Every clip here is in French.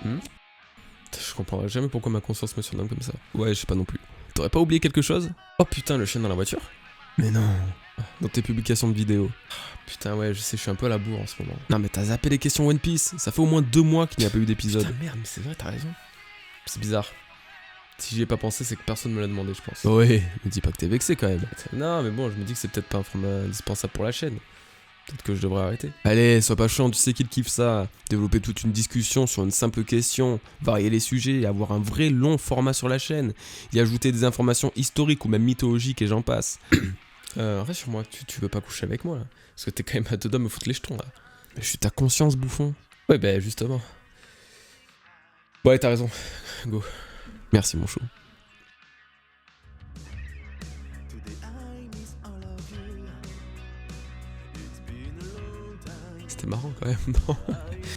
Je comprendrai jamais pourquoi ma conscience me surnomme comme ça. Ouais, je sais pas non plus. T'aurais pas oublié quelque chose? Oh putain, le chien dans la voiture? Mais non. Dans tes publications de vidéos. Putain, ouais, je sais, je suis un peu à la bourre en ce moment. Non, mais t'as zappé les questions One Piece. Ça fait au moins 2 mois qu'il n'y a pas eu d'épisode. Putain, merde, mais c'est vrai, t'as raison. C'est bizarre. Si j'y ai pas pensé, c'est que personne me l'a demandé, je pense. Ouais, me dis pas que t'es vexé quand même. Non, mais bon, je me dis que c'est peut-être pas un format indispensable pour la chaîne. Peut-être que je devrais arrêter. Allez, sois pas chiant, tu sais qu'il kiffe ça. Développer toute une discussion sur une simple question, varier les sujets et avoir un vrai long format sur la chaîne. Y ajouter des informations historiques ou même mythologiques et j'en passe. Rassure-moi, tu veux pas coucher avec moi là? Parce que t'es quand même à deux doigts de me foutre les jetons là. Mais je suis ta conscience, bouffon. Ouais, bah justement. Ouais, t'as raison. Go. Merci mon chou. C'était marrant quand même, non?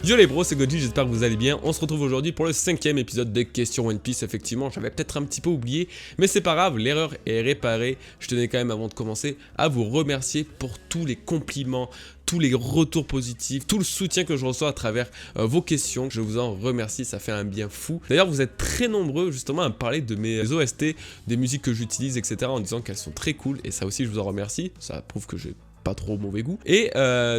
Yo les bros, c'est Godji, j'espère que vous allez bien. On se retrouve aujourd'hui pour le 5e épisode des questions One Piece. Effectivement, j'avais peut-être un petit peu oublié, mais c'est pas grave, l'erreur est réparée. Je tenais quand même, avant de commencer, à vous remercier pour tous les compliments, tous les retours positifs, tout le soutien que je reçois à travers vos questions. Je vous en remercie, ça fait un bien fou. D'ailleurs, vous êtes très nombreux justement à me parler de mes OST, des musiques que j'utilise, etc. en disant qu'elles sont très cool, et ça aussi je vous en remercie. Ça prouve que j'ai pas trop mauvais goût. Et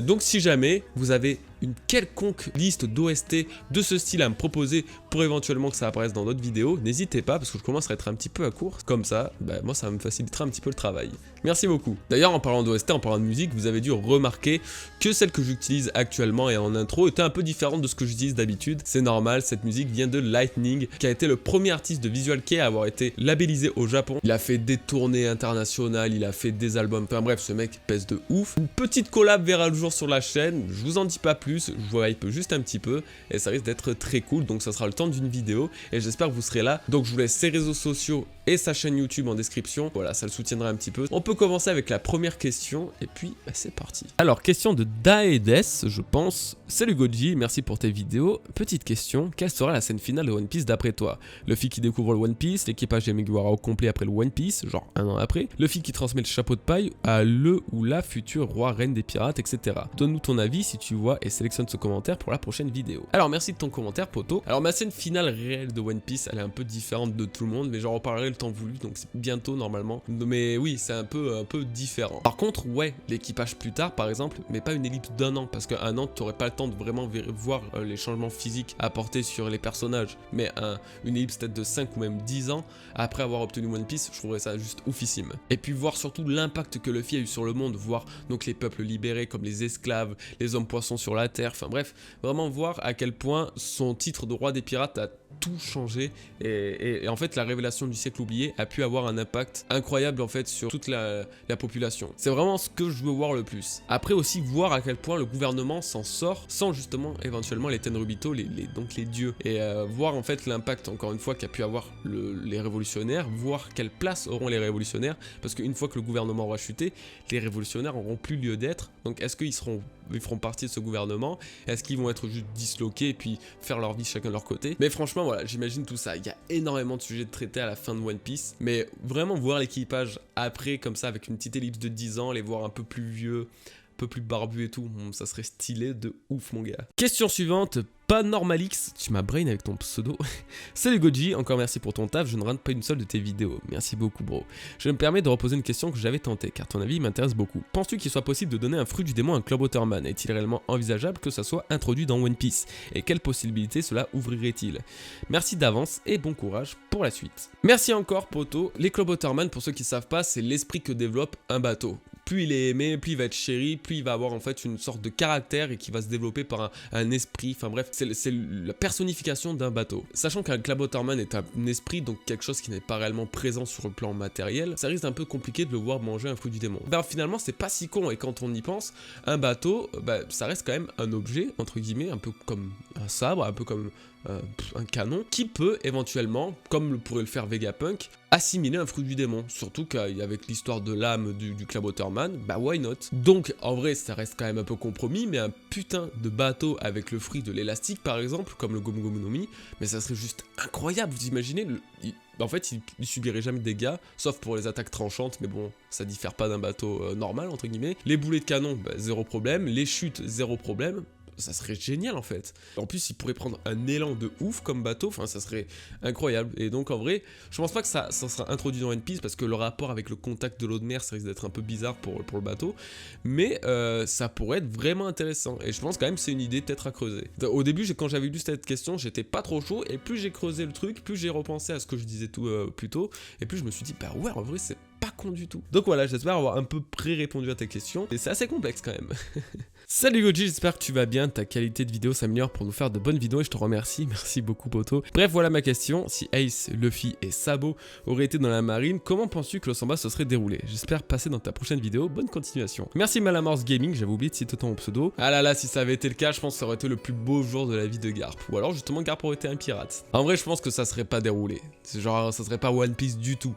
donc si jamais vous avez une quelconque liste d'OST de ce style à me proposer pour éventuellement que ça apparaisse dans d'autres vidéos, n'hésitez pas parce que je commence à être un petit peu à court. Comme ça, bah, moi ça me facilitera un petit peu le travail. Merci beaucoup. D'ailleurs, en parlant d'OST, en parlant de musique, vous avez dû remarquer que celle que j'utilise actuellement et en intro était un peu différente de ce que j'utilise d'habitude. C'est normal, cette musique vient de Lightning, qui a été le premier artiste de Visual Kei à avoir été labellisé au Japon. Il a fait des tournées internationales, il a fait des albums, enfin bref, ce mec pèse de ouf. Une petite collab verra le jour sur la chaîne, je vous en dis pas plus, je vous hype juste un petit peu et ça risque d'être très cool, donc ça sera le temps d'une vidéo et j'espère que vous serez là. Donc je vous laisse ses réseaux sociaux et sa chaîne YouTube en description, voilà, ça le soutiendra un petit peu. On peut commencer avec la première question et puis bah, c'est parti. Alors, question de Daedes, je pense. Salut Godji, merci pour tes vidéos. Petite question, quelle sera la scène finale de One Piece d'après toi? Luffy qui découvre le One Piece, l'équipage des Mugiwara au complet après le One Piece, genre un an après, Luffy qui transmet le chapeau de paille à le ou la future roi reine des pirates, etc. Donne-nous ton avis si tu vois et sélectionne ce commentaire pour la prochaine vidéo. Alors merci de ton commentaire poto. Alors ma scène finale réelle de One Piece, elle est un peu différente de tout le monde, mais j'en reparlerai le temps voulu, donc c'est bientôt normalement. Mais oui, c'est un peu différent. Par contre, ouais, l'équipage plus tard par exemple, mais pas une ellipse d'un an, parce qu'un an, tu n'aurais pas le temps de vraiment voir les changements physiques apportés sur les personnages, mais une ellipse peut-être de 5 ou même 10 ans, après avoir obtenu One Piece, je trouverais ça juste oufissime. Et puis voir surtout l'impact que Luffy a eu sur le monde, voir donc les peuples libérés comme les esclaves, les hommes poissons sur la terre, enfin bref, vraiment voir à quel point son titre de roi des pirates a tout changé et en fait la révélation du siècle oublié a pu avoir un impact incroyable en fait sur toute la population. C'est vraiment ce que je veux voir le plus. Après aussi voir à quel point le gouvernement s'en sort sans justement éventuellement les Tenryubito, donc les dieux, et voir en fait l'impact encore une fois qu'a pu avoir les révolutionnaires, voir quelle place auront les révolutionnaires, parce qu'une fois que le gouvernement aura chuté, les révolutionnaires n'auront plus lieu d'être, donc est-ce qu'ils feront partie de ce gouvernement? Est-ce qu'ils vont être juste disloqués et puis faire leur vie chacun de leur côté? Mais franchement voilà, j'imagine tout ça, il y a énormément de sujets de traiter à la fin de One Piece, mais vraiment voir l'équipage après comme ça avec une petite ellipse de 10 ans, les voir un peu plus vieux, un peu plus barbu et tout, ça serait stylé de ouf mon gars. Question suivante, pas Normalix, tu m'as brain avec ton pseudo. Salut Godji, encore merci pour ton taf, je ne rate pas une seule de tes vidéos. Merci beaucoup bro. Je me permets de reposer une question que j'avais tentée, car ton avis m'intéresse beaucoup. Penses-tu qu'il soit possible de donner un fruit du démon à un Club Waterman? Est-il réellement envisageable que ça soit introduit dans One Piece? Et quelles possibilités cela ouvrirait-il? Merci d'avance et bon courage pour la suite. Merci encore poto. Les Club Waterman, pour ceux qui ne savent pas, c'est l'esprit que développe un bateau. Plus il est aimé, plus il va être chéri, plus il va avoir en fait une sorte de caractère et qui va se développer par un esprit, enfin bref, c'est la personnification d'un bateau. Sachant qu'un Club Waterman est un esprit, donc quelque chose qui n'est pas réellement présent sur le plan matériel, ça risque un peu compliqué de le voir manger un fruit du démon. Ben finalement c'est pas si con, et quand on y pense, un bateau, ben, ça reste quand même un objet, entre guillemets, un peu comme un sabre, un peu comme un canon, qui peut éventuellement, comme pourrait le faire Vegapunk, assimiler un fruit du démon. Surtout qu'avec l'histoire de l'âme du Club Waterman, bah why not? Donc en vrai ça reste quand même un peu compromis, mais un putain de bateau avec le fruit de l'élastique par exemple, comme le Gomu Gomu no Mi, mais ça serait juste incroyable, vous imaginez en fait, il subirait jamais de dégâts, sauf pour les attaques tranchantes, mais bon, ça diffère pas d'un bateau normal, entre guillemets. Les boulets de canon, bah, zéro problème. Les chutes, zéro problème. ça serait génial en fait. En plus, il pourrait prendre un élan de ouf comme bateau, enfin ça serait incroyable. Et donc en vrai, je pense pas que ça sera introduit dans One Piece parce que le rapport avec le contact de l'eau de mer, ça risque d'être un peu bizarre pour le bateau. Mais ça pourrait être vraiment intéressant. Et je pense quand même que c'est une idée peut-être à creuser. Au début, quand j'avais lu cette question, j'étais pas trop chaud. Et plus j'ai creusé le truc, plus j'ai repensé à ce que je disais tout plus tôt. Et plus je me suis dit, bah ouais, en vrai, c'est pas con du tout. Donc voilà, j'espère avoir un peu pré-répondu à tes questions. Et c'est assez complexe quand même. Salut Goji, j'espère que tu vas bien, ta qualité de vidéo s'améliore pour nous faire de bonnes vidéos et je te remercie, merci beaucoup Poto. Bref, voilà ma question, si Ace, Luffy et Sabo auraient été dans la marine, comment penses-tu que le Samba se serait déroulé? J'espère passer dans ta prochaine vidéo, bonne continuation. Merci Malamorce Gaming, j'avais oublié de citer ton pseudo. Ah là là, si ça avait été le cas, je pense que ça aurait été le plus beau jour de la vie de Garp. Ou alors justement Garp aurait été un pirate. En vrai, je pense que ça serait pas déroulé, c'est genre ça serait pas One Piece du tout.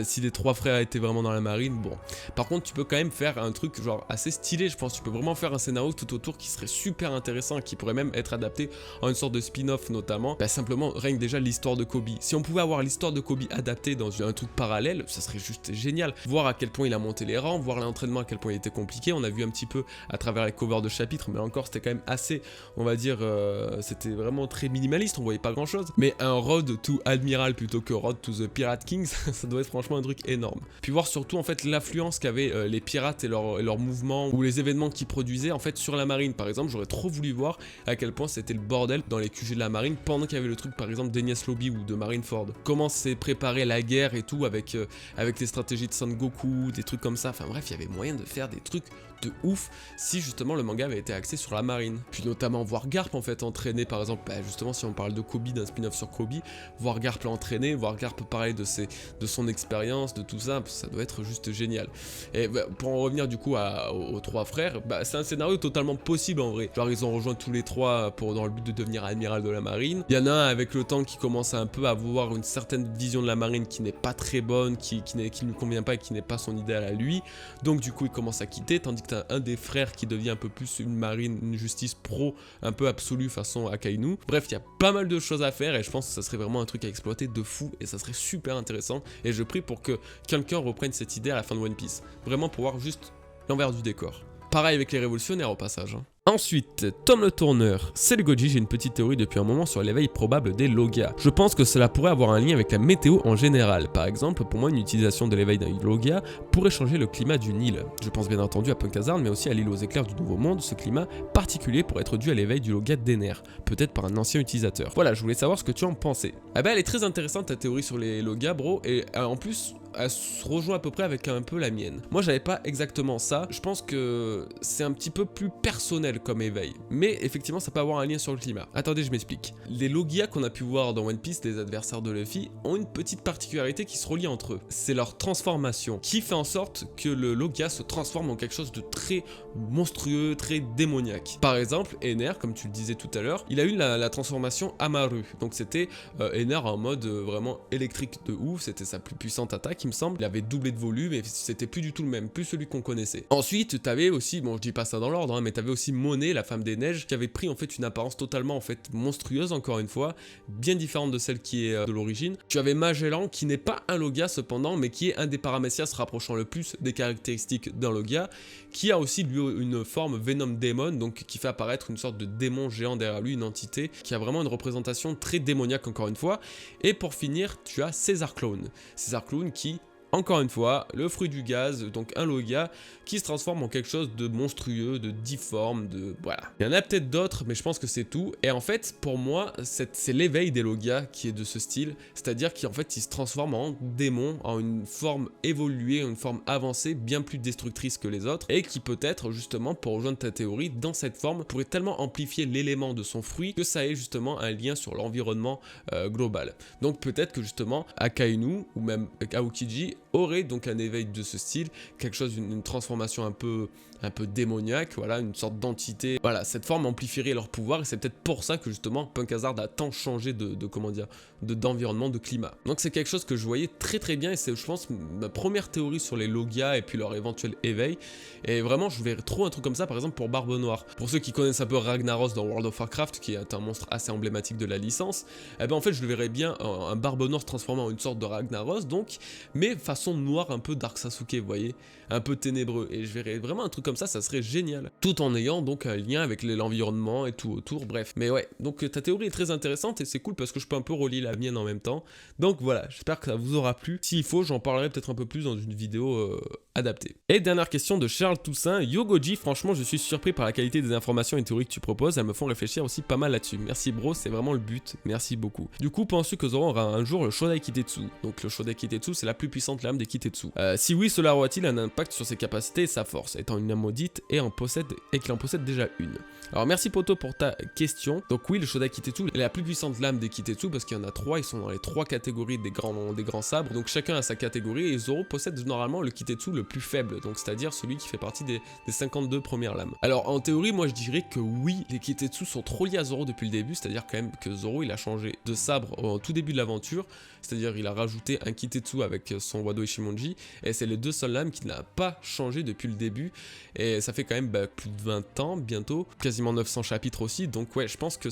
Si les trois frères étaient vraiment dans la marine, bon. Par contre, tu peux quand même faire un truc genre assez stylé, je pense, tu peux vraiment faire un scénario tout autour qui serait super intéressant, qui pourrait même être adapté en une sorte de spin-off notamment, bah simplement rien que déjà l'histoire de Kobe. Si on pouvait avoir l'histoire de Kobe adaptée dans un truc parallèle, ça serait juste génial. Voir à quel point il a monté les rangs, voir l'entraînement à quel point il était compliqué, on a vu un petit peu à travers les covers de chapitres, mais encore c'était quand même assez, on va dire, c'était vraiment très minimaliste, on voyait pas grand chose. Mais un Road to Admiral plutôt que Road to the Pirate Kings, ça doit être franchement un truc énorme. Puis voir surtout en fait l'influence qu'avaient les pirates et leurs mouvements ou les événements qu'ils produisaient en fait sur la marine. Par exemple, j'aurais trop voulu voir à quel point c'était le bordel dans les QG de la marine pendant qu'il y avait le truc par exemple d'Enies Lobby ou de Marineford. Comment s'est préparée la guerre et tout avec les stratégies de Son Goku, des trucs comme ça. Enfin bref, il y avait moyen de faire des trucs de ouf si justement le manga avait été axé sur la marine. Puis notamment voir Garp en fait entraîner par exemple, bah, justement si on parle de Kobe, d'un spin-off sur Kobe, voir Garp l'entraîner, voir Garp parler de son expérience, de tout ça, ça doit être juste génial. Et bah, pour en revenir du coup aux trois frères, bah, c'est un scénario totalement possible en vrai. Genre ils ont rejoint tous les trois dans le but de devenir amiral de la marine. Il y en a un avec le temps qui commence un peu à avoir une certaine vision de la marine qui n'est pas très bonne, qui ne lui convient pas et qui n'est pas son idéal à lui. Donc du coup il commence à quitter, tandis que t'as un des frères qui devient un peu plus une marine, une justice pro, un peu absolue façon Akainu. Bref, il y a pas mal de choses à faire et je pense que ça serait vraiment un truc à exploiter de fou et ça serait super intéressant. Et je prie pour que quelqu'un reprenne cette idée à la fin de One Piece. Vraiment pour voir juste l'envers du décor. Pareil avec les révolutionnaires au passage. Ensuite, Tom le Tourneur. Salut Goji, j'ai une petite théorie depuis un moment sur l'éveil probable des Logia. Je pense que cela pourrait avoir un lien avec la météo en général. Par exemple, pour moi, une utilisation de l'éveil d'un Logia pourrait changer le climat du Nil. Je pense bien entendu à Punk Hazard, mais aussi à l'île aux éclairs du Nouveau Monde. Ce climat particulier pourrait être dû à l'éveil du Logia d'Ener, peut-être par un ancien utilisateur. Voilà, je voulais savoir ce que tu en pensais. Ah bah elle est très intéressante ta théorie sur les Logia, bro, et en plus, elle se rejoint à peu près avec un peu la mienne. Moi, j'avais pas exactement ça. Je pense que c'est un petit peu plus personnel comme éveil. Mais effectivement, ça peut avoir un lien sur le climat. Attendez, je m'explique. Les Logia qu'on a pu voir dans One Piece, les adversaires de Luffy, ont une petite particularité qui se relie entre eux. C'est leur transformation, qui fait en sorte que le Logia se transforme en quelque chose de très monstrueux, très démoniaque. Par exemple, Ener, comme tu le disais tout à l'heure, il a eu la transformation Amaru. Donc c'était Ener en mode vraiment électrique de ouf, c'était sa plus puissante attaque, il me semble. Il avait doublé de volume et c'était plus du tout le même, plus celui qu'on connaissait. Ensuite, t'avais aussi, bon je dis pas ça dans l'ordre, hein, mais t'avais aussi Monet, la femme des neiges, qui avait pris en fait une apparence totalement en fait monstrueuse, encore une fois, bien différente de celle qui est de l'origine. Tu avais Magellan, qui n'est pas un Logia cependant, mais qui est un des Paramécias se rapprochant le plus des caractéristiques d'un Logia, qui a aussi lui une forme Venom Demon, donc qui fait apparaître une sorte de démon géant derrière lui, une entité, qui a vraiment une représentation très démoniaque encore une fois. Et pour finir, tu as César Clown. César Clown qui... Encore une fois, le fruit du gaz, donc un Logia, qui se transforme en quelque chose de monstrueux, de difforme, de... voilà. Il y en a peut-être d'autres, mais je pense que c'est tout. Et en fait, pour moi, c'est l'éveil des Logia qui est de ce style. C'est-à-dire qu'en fait, il se transforme en démon, en une forme évoluée, une forme avancée, bien plus destructrice que les autres. Et qui peut-être, justement, pour rejoindre ta théorie, dans cette forme, pourrait tellement amplifier l'élément de son fruit que ça ait justement un lien sur l'environnement global. Donc peut-être que justement, Akainu, ou même Aokiji, aurait donc un éveil de ce style, quelque chose, une transformation un peu démoniaque, voilà, une sorte d'entité. Voilà, cette forme amplifierait leur pouvoir et c'est peut-être pour ça que justement Punk Hazard a tant changé comment dire, d'environnement, de climat. Donc c'est quelque chose que je voyais très très bien et c'est je pense ma première théorie sur les Logia et puis leur éventuel éveil. Et vraiment je verrais trop un truc comme ça par exemple pour Barbe Noire. Pour ceux qui connaissent un peu Ragnaros dans World of Warcraft, qui est un monstre assez emblématique de la licence, eh ben en fait je le verrais bien un Barbe Noire se transformant en une sorte de Ragnaros donc, mais façon noire un peu Dark Sasuke, vous voyez, un peu ténébreux. Et je verrais vraiment un truc comme ça serait génial. Tout en ayant donc un lien avec l'environnement et tout autour, bref. Mais ouais, donc ta théorie est très intéressante et c'est cool parce que je peux un peu relier la mienne en même temps. Donc voilà, j'espère que ça vous aura plu. S'il faut, j'en parlerai peut-être un peu plus dans une vidéo adaptée. Et dernière question de Charles Toussaint. Yogoji, franchement, je suis surpris par la qualité des informations et théories que tu proposes. Elles me font réfléchir aussi pas mal là-dessus. Merci bro, c'est vraiment le but. Merci beaucoup. Du coup, penses-tu que Zoro aura un jour le Shodai Kitetsu? Donc le Shodai Kitetsu, c'est la plus puissante lame des Kitetsu. Si oui, cela aura-t-il un impact sur ses capacités et sa force, étant une lame maudite et qu'il en possède déjà une? Alors merci Poto pour ta question. Donc oui, le Shodai Kitetsu est la plus puissante lame des Kitetsu parce qu'il y en a 3, ils sont dans les 3 catégories des grands sabres. Donc chacun a sa catégorie et Zoro possède normalement le Kitetsu le plus faible, donc c'est-à-dire celui qui fait partie des 52 premières lames. Alors en théorie, moi je dirais que oui, les Kitetsu sont trop liés à Zoro depuis le début, c'est-à-dire quand même que Zoro il a changé de sabre au tout début de l'aventure, c'est-à-dire il a rajouté un Kitetsu avec son Wado Ishimonji et c'est les deux seules lames qui n'a pas changé depuis le début et ça fait quand même plus de 20 ans bientôt, quasiment 900 chapitres aussi, donc ouais je pense que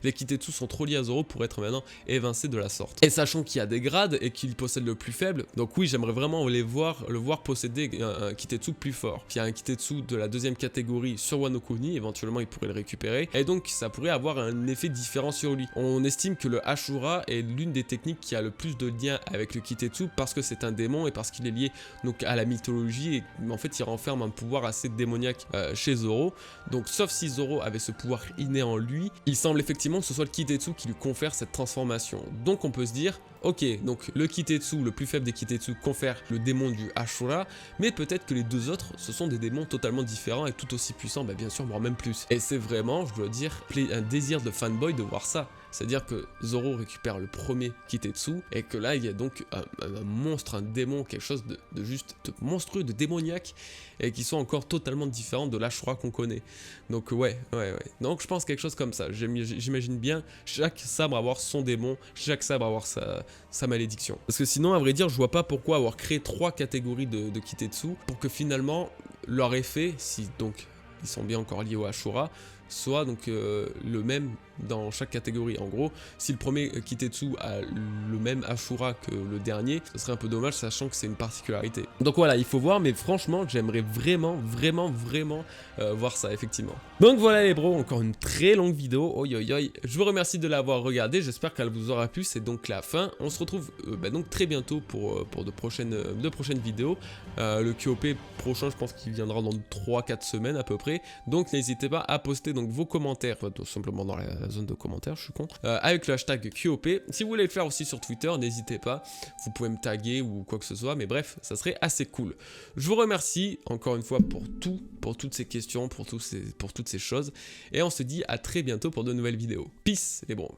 les Kitetsu sont trop liés à Zoro pour être maintenant évincés de la sorte. Et sachant qu'il y a des grades et qu'il possède le plus faible, donc oui j'aimerais vraiment le voir posséder un Kitetsu plus fort. Puis il y a un Kitetsu de la deuxième catégorie sur Wano Kuni, éventuellement il pourrait le récupérer, et donc ça pourrait avoir un effet différent sur lui. On estime que le Ashura est l'une des techniques qui a le plus de lien avec le Kitetsu parce que c'est un démon et parce qu'il est lié donc à la mythologie et en fait il renferme un pouvoir assez démoniaque chez Zoro. Donc sauf si Zoro avait ce pouvoir inné en lui, il semble effectivement que ce soit le Kitetsu qui lui confère cette transformation. Donc on peut se dire, ok, donc le Kitetsu, le plus faible des Kitetsu, confère le démon du Ashura, mais peut-être que les deux autres, ce sont des démons totalement différents et tout aussi puissants, bah bien sûr, voire même plus. Et c'est vraiment, je dois dire, un désir de fanboy de voir ça. C'est-à-dire que Zoro récupère le premier Kitetsu et que là il y a donc un monstre, un démon, quelque chose de juste monstrueux, de démoniaque et qui sont encore totalement différents de l'Ashura qu'on connaît. Donc ouais. Donc je pense quelque chose comme ça. J'imagine bien chaque sabre avoir son démon, chaque sabre avoir sa malédiction. Parce que sinon, à vrai dire, je vois pas pourquoi avoir créé 3 catégories de Kitetsu pour que finalement leur effet, si donc ils sont bien encore liés au Ashura, soit donc le même dans chaque catégorie. En gros, si le premier Kitetsu a le même Ashura que le dernier, ce serait un peu dommage sachant que c'est une particularité. Donc voilà, il faut voir, mais franchement, j'aimerais vraiment voir ça, effectivement. Donc voilà les bros, encore une très longue vidéo, oi. Je vous remercie de l'avoir regardé, j'espère qu'elle vous aura plu, c'est donc la fin. On se retrouve donc très bientôt pour de prochaines vidéos. Le QOP prochain, je pense qu'il viendra dans 3-4 semaines à peu près, donc n'hésitez pas à poster donc vos commentaires, tout simplement dans la zone de commentaires, je suis con, avec le hashtag QOP. Si vous voulez le faire aussi sur Twitter, n'hésitez pas, vous pouvez me taguer ou quoi que ce soit, mais bref, ça serait assez cool. Je vous remercie encore une fois pour toutes ces questions, pour toutes ces choses, et on se dit à très bientôt pour de nouvelles vidéos. Peace les bros.